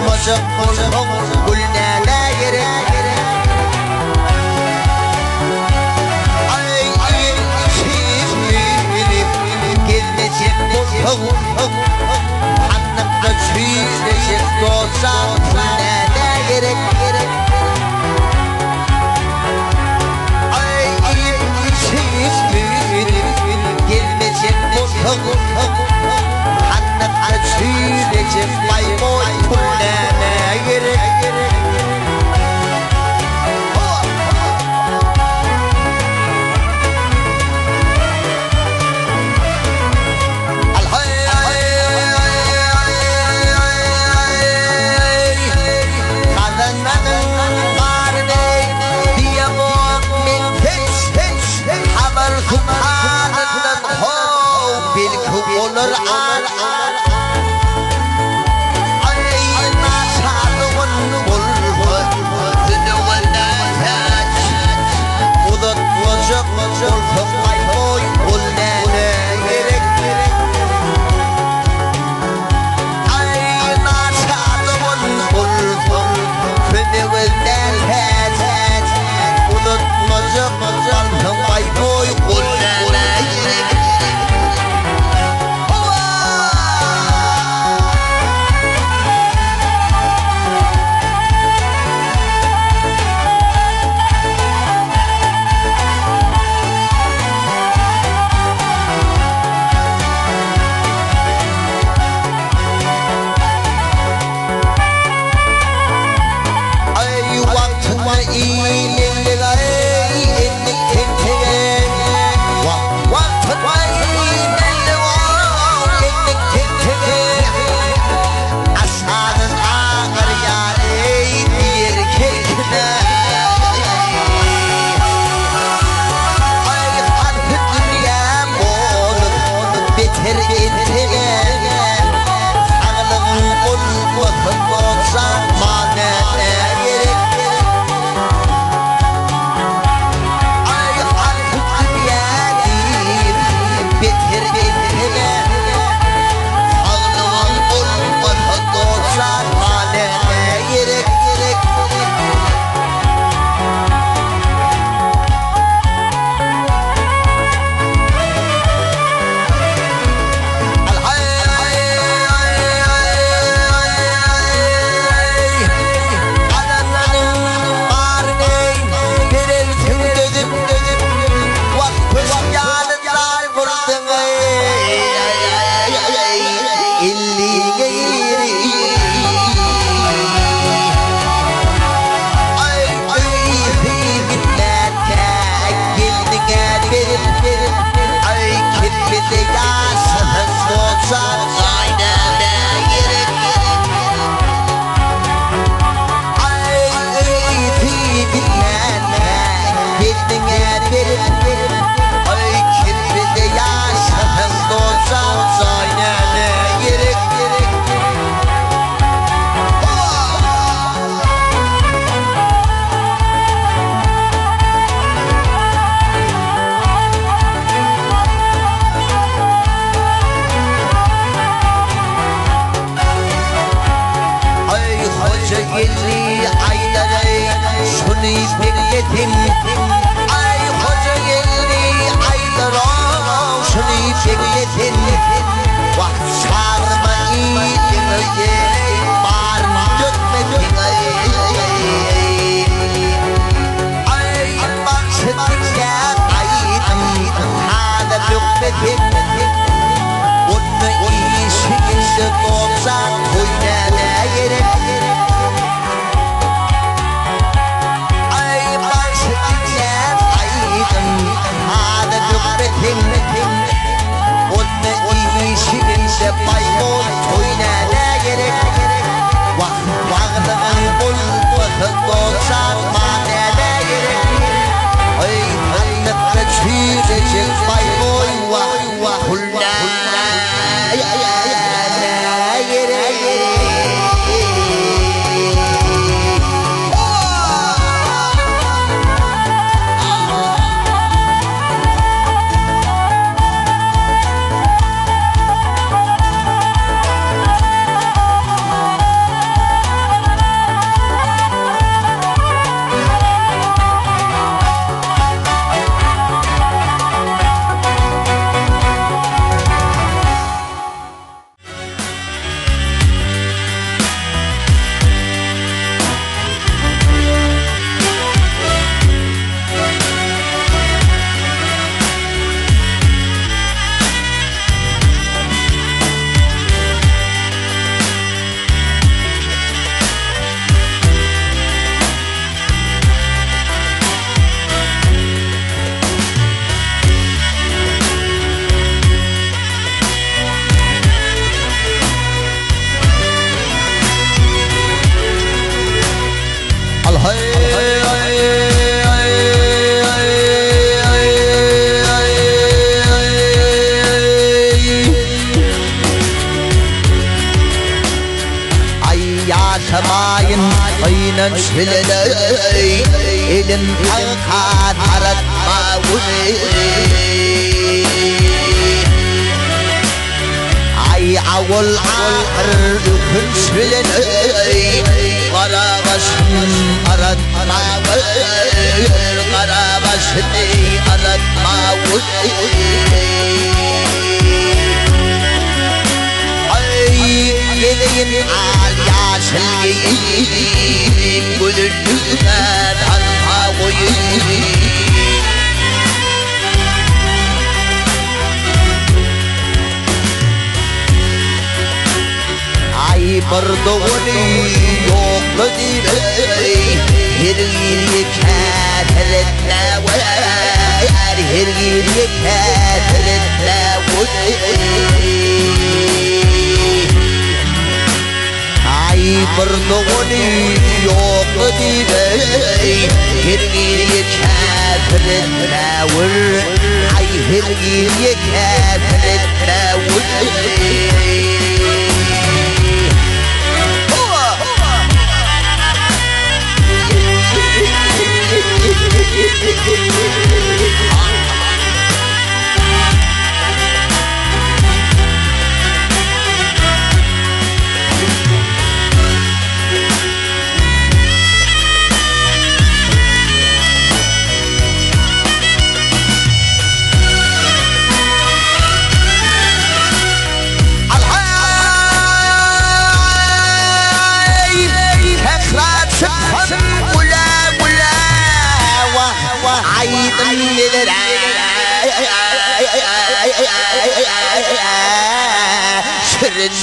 Unutmacak olmam Gülne ne gerek Ay içimim Gelmeyecek olmam Annemde çüğülecek olsam Gülne ne gerek Ay içimim Gelmeyecek olmam Annemde çüğülecek Vay boy Gülne ne gerek يا سماين أين نشلني إذن أنقاد عرض ما ولي أي أول عقر يخنشلني قرابش أرد ما ولي قرابش أرد ما ولي يلين عاليا شلقي كل الدفات هالهاوي عي بردوني يوم قديري هرغيري كاتل الناوي هرغيري كاتل الناوي عي بردوني يوم قديري هرغيري كاتل الناوي عي هرغيري كاتل الناوي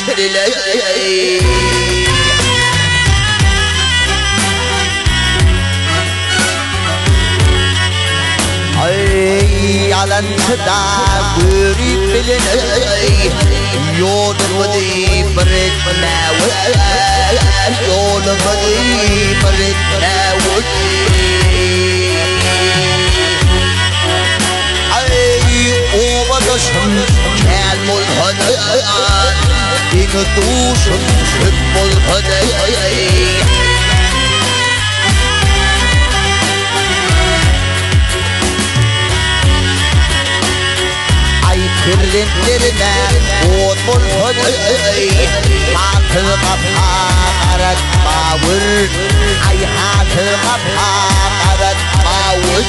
شر لي أي على انتدى بري بلني يون ودي برد ناوي يون ودي برد ناوي وبدشم كان ملهدان يقدوشم شب الهدايا عي كرن لرنا وط الهدايا حاكل قبها قرد باور عي حاكل قبها قرد باور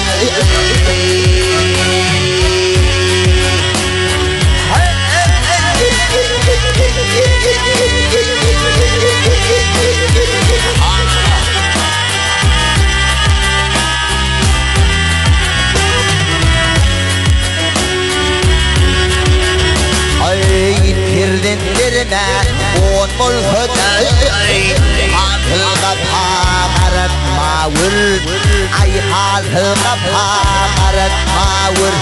لرنا ونمل هداي حال الغبها قرد ماور عي حال الغبها قرد ماور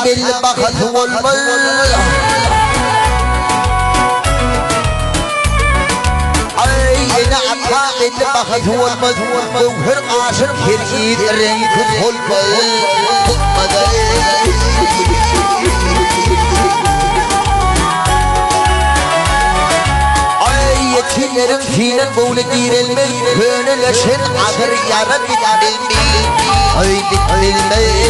بالبخت والمل أي نعم بالبخت والمل جوهر عاشر كريد رنك والمل أي تنرم فينا المولدين المل هنا لشن عبر يا ربي بالميل أي بالميل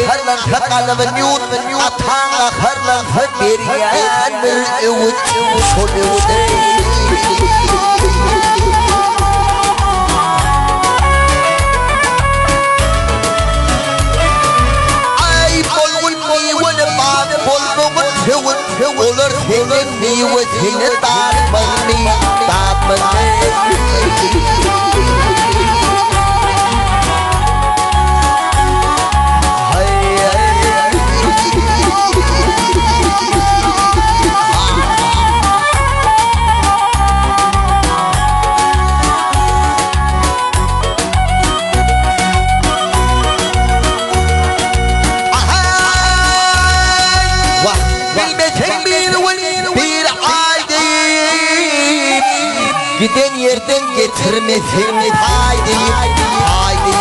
خرلن خقال بنيوت أطاق خرلن خبيريان مرء وجه وصل ودي seni tatmanı giden yerden getirmesin haydi haydi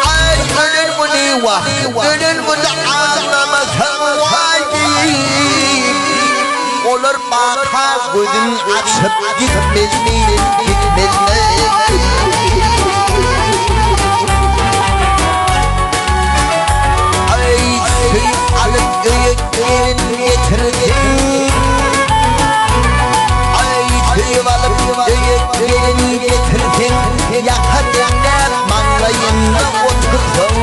ay gönül bunu vah gönül bunu anlamasam haydi olur baka gözün açıp gitmez mi gitmez mi gelin getirdin ay tüyüm alıp gelin getirdin yakadınlar manlayında oturdum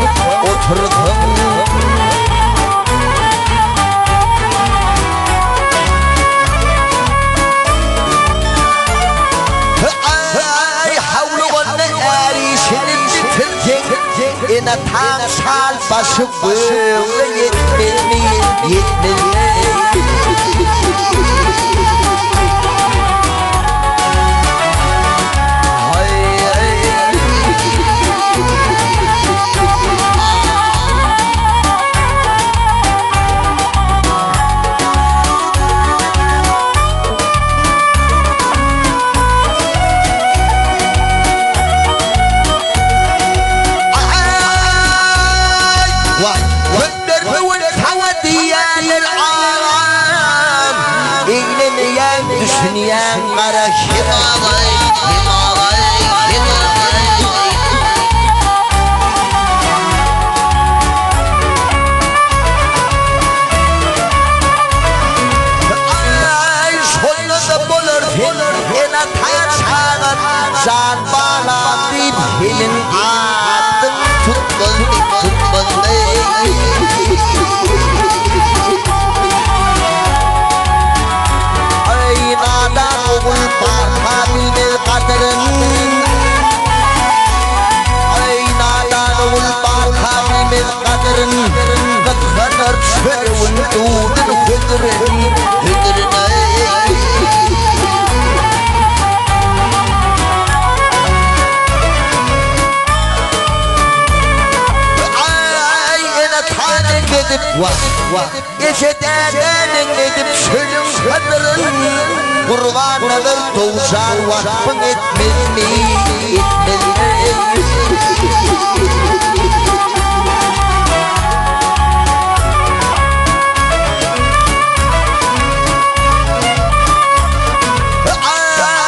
ay havlu onu erişinin bitirdin ina tam sal başı böyle yetmez mi yetmez düşünyen kara himalay himalay himalay ay şoyla bulur ena taçağın can bana bir hilin attın tutmadı oğul parhamil kadrin ay nadan oğul parhamil kadrin kadar çerun tudun hüdrin ay ena tane gidip geceden gidip çölün kadrin kurbanıdır doğuşan vakfın etmez mi etmez mi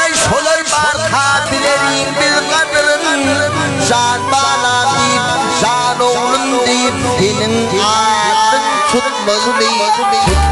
ay şolar var kabilerin bil kadrin can bana deyip can oğlum deyip senin adın tutmaz mı